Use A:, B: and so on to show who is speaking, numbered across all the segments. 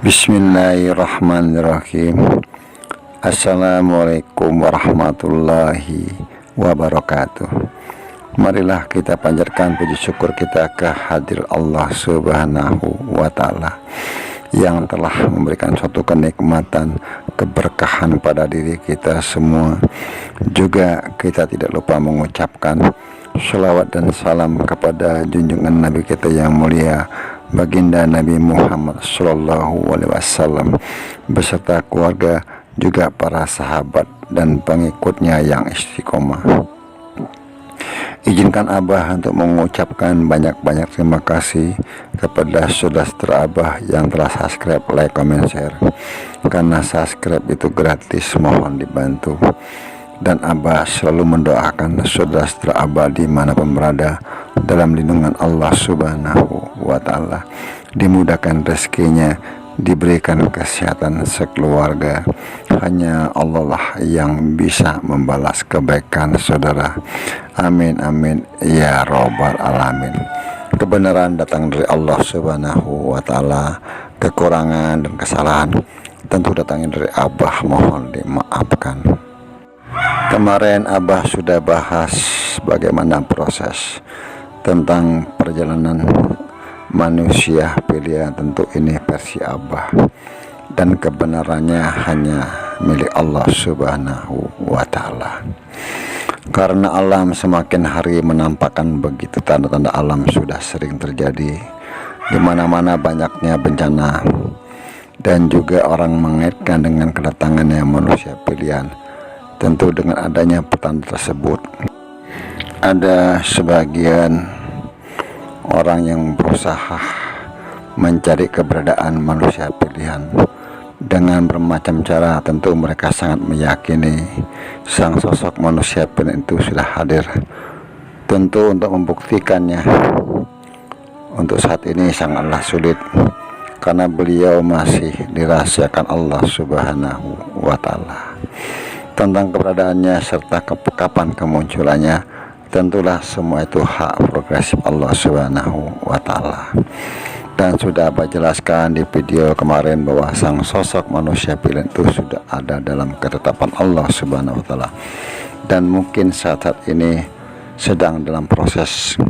A: Bismillahirrahmanirrahim. Assalamualaikum warahmatullahi wabarakatuh. Marilah kita panjatkan puji syukur kita ke hadir Allah Subhanahu wa Ta'ala yang telah memberikan suatu kenikmatan, keberkahan pada diri kita semua. Juga kita tidak lupa mengucapkan sholawat dan salam kepada junjungan Nabi kita yang mulia, Baginda Nabi Muhammad Sallallahu Alaihi Wasallam beserta keluarga, juga para sahabat dan pengikutnya yang istiqomah. Izinkan Abah untuk mengucapkan banyak-banyak terima kasih kepada saudara Abah yang telah subscribe, like, comment, share. Karena subscribe itu gratis, mohon dibantu. Dan Abah selalu mendoakan saudara Abah dimanapun berada dalam lindungan Allah Subhanahu wa Ta'ala, dimudahkan rezekinya, diberikan kesehatan sekeluarga. Hanya Allah lah yang bisa membalas kebaikan saudara. Amin amin ya robbal alamin. Kebenaran datang dari Allah Subhanahu wa Ta'ala, kekurangan dan kesalahan tentu datangnya dari Abah, mohon dimaafkan. Kemarin Abah sudah bahas bagaimana proses tentang perjalanan manusia pilihan. Tentu ini versi Abah dan kebenarannya hanya milik Allah Subhanahu wa Ta'ala. Karena alam semakin hari menampakkan begitu tanda-tanda alam sudah sering terjadi, di mana-mana banyaknya bencana, dan juga orang mengaitkan dengan kedatangannya manusia pilihan. Tentu dengan adanya petanda tersebut, ada sebagian orang yang berusaha mencari keberadaan manusia pilihan dengan bermacam cara. Tentu mereka sangat meyakini sang sosok manusia pilihan itu sudah hadir. Tentu untuk membuktikannya untuk saat ini sangatlah sulit, karena beliau masih dirahasiakan Allah Subhanahu wa Ta'ala tentang keberadaannya serta kapan kemunculannya. Tentulah semua itu hak progresif Allah Subhanahu wa Ta'ala. Dan sudah Abah jelaskan di video kemarin bahwa sang sosok manusia pilihan itu sudah ada dalam ketetapan Allah Subhanahu wa Ta'ala, dan mungkin saat ini sedang dalam proses.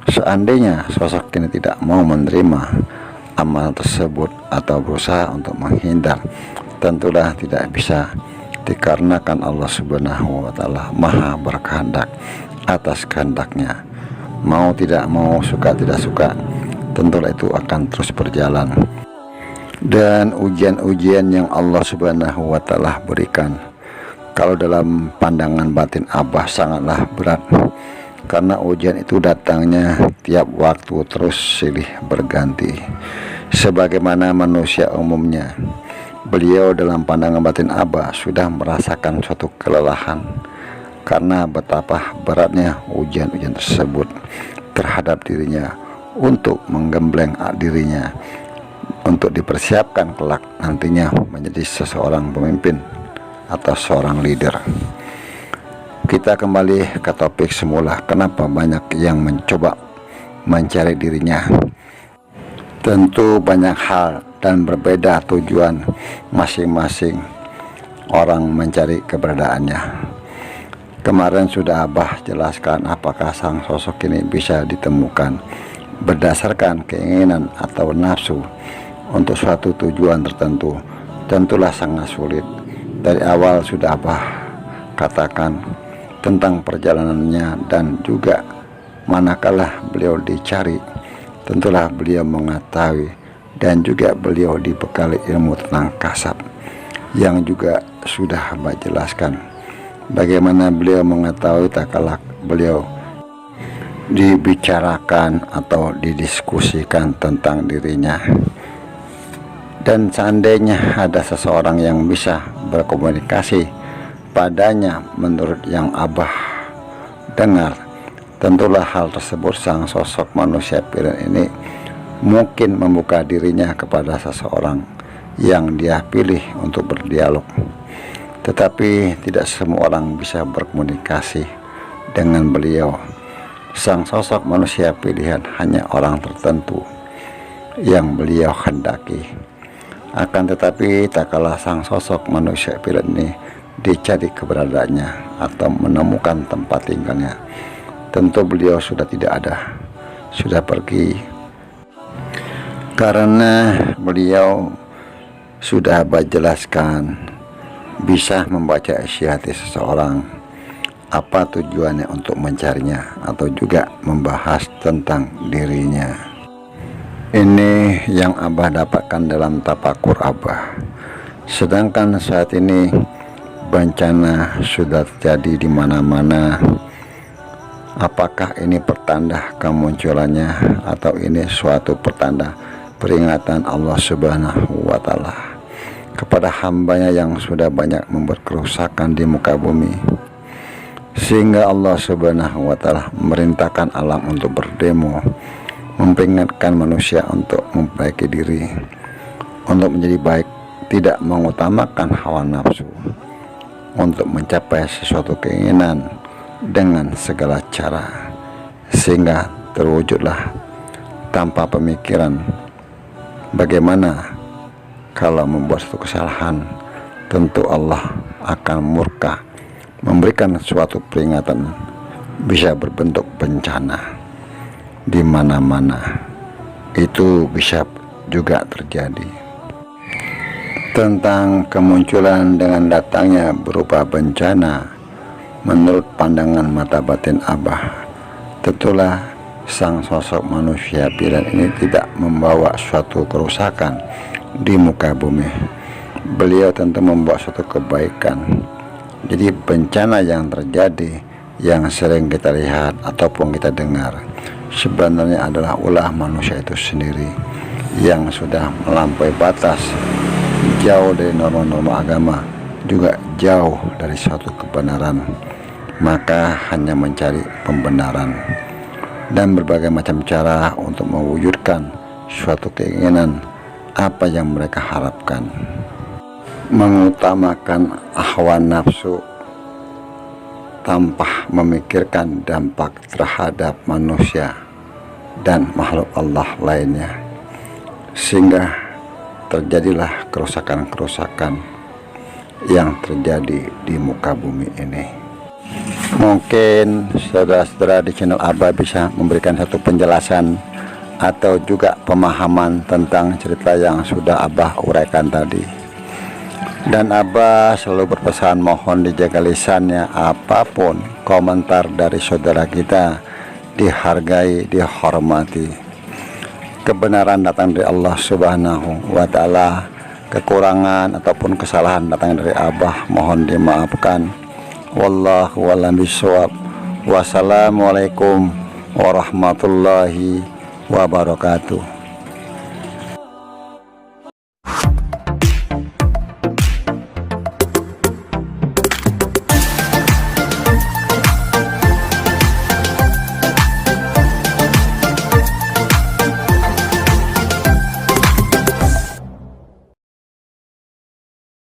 A: Seandainya sosok ini tidak mau menerima amal tersebut atau berusaha untuk menghindar, tentulah tidak bisa, dikarenakan Allah Subhanahu wa Ta'ala maha berkehendak atas kehendaknya. Mau tidak mau, suka tidak suka, tentulah itu akan terus berjalan. Dan ujian-ujian yang Allah Subhanahu wa Ta'ala berikan, kalau dalam pandangan batin Abah sangatlah berat, karena ujian itu datangnya tiap waktu terus silih berganti. Sebagaimana manusia umumnya, beliau dalam pandangan batin Abah sudah merasakan suatu kelelahan karena betapa beratnya ujian-ujian tersebut terhadap dirinya, untuk menggembleng dirinya untuk dipersiapkan kelak nantinya menjadi seseorang pemimpin atau seorang leader. Kita kembali ke topik semula, kenapa banyak yang mencoba mencari dirinya. Tentu banyak hal dan berbeda tujuan masing-masing orang mencari keberadaannya. Kemarin sudah Abah jelaskan apakah sang sosok ini bisa ditemukan berdasarkan keinginan atau nafsu untuk suatu tujuan tertentu. Tentulah sangat sulit. Dari awal sudah Abah katakan tentang perjalanannya dan juga manakala beliau dicari. Tentulah beliau mengetahui dan juga beliau dibekali ilmu tentang kasab, yang juga sudah Abah jelaskan bagaimana beliau mengetahui tak kalah beliau dibicarakan atau didiskusikan tentang dirinya. Dan seandainya ada seseorang yang bisa berkomunikasi padanya menurut yang Abah dengar, tentulah hal tersebut sang sosok manusia pilihan ini mungkin membuka dirinya kepada seseorang yang dia pilih untuk berdialog. Tetapi tidak semua orang bisa berkomunikasi dengan beliau. Sang sosok manusia pilihan hanya orang tertentu yang beliau hendaki. Akan tetapi tak kalah sang sosok manusia pilihan ini dicari keberadaannya atau menemukan tempat tinggalnya, tentu beliau sudah tidak ada, sudah pergi, karena beliau sudah jelaskan bisa membaca isi hati seseorang, apa tujuannya untuk mencarinya, atau juga membahas tentang dirinya. Ini yang Abah dapatkan dalam tapakur Abah. Sedangkan saat ini bencana sudah terjadi di mana-mana. Apakah ini pertanda kemunculannya, atau ini suatu pertanda peringatan Allah Subhanahu wa Ta'ala kepada hambanya yang sudah banyak membuat kerusakan di muka bumi, sehingga Allah Subhanahu wa Ta'ala memerintahkan alam untuk berdemo, memperingatkan manusia untuk memperbaiki diri, untuk menjadi baik, tidak mengutamakan hawa nafsu, untuk mencapai sesuatu keinginan dengan segala cara, sehingga terwujudlah tanpa pemikiran bagaimana kalau membuat suatu kesalahan, tentu Allah akan murka, memberikan suatu peringatan, bisa berbentuk bencana di mana-mana. Itu bisa juga terjadi. Tentang kemunculan dengan datangnya berupa bencana, menurut pandangan mata batin Abah, tentulah sang sosok manusia pilihan ini tidak membawa suatu kerusakan di muka bumi. Beliau tentu membawa suatu kebaikan. Jadi bencana yang terjadi, yang sering kita lihat ataupun kita dengar, sebenarnya adalah ulah manusia itu sendiri yang sudah melampaui batas, jauh dari norma-norma agama, juga jauh dari suatu kebenaran. Maka hanya mencari pembenaran dan berbagai macam cara untuk mewujudkan suatu keinginan apa yang mereka harapkan, mengutamakan hawa nafsu tanpa memikirkan dampak terhadap manusia dan makhluk Allah lainnya, sehingga terjadilah kerusakan-kerusakan yang terjadi di muka bumi ini. Mungkin saudara-saudara di channel Abah bisa memberikan satu penjelasan atau juga pemahaman tentang cerita yang sudah Abah uraikan tadi. Dan Abah selalu berpesan, mohon dijaga lisannya, apapun komentar dari saudara kita dihargai, dihormati. Kebenaran datang dari Allah Subhanahu wa Ta'ala, kekurangan ataupun kesalahan datang dari Abah mohon dimaafkan. Wallahu a'lam bishawab. Wassalamualaikum warahmatullahi wabarakatuh.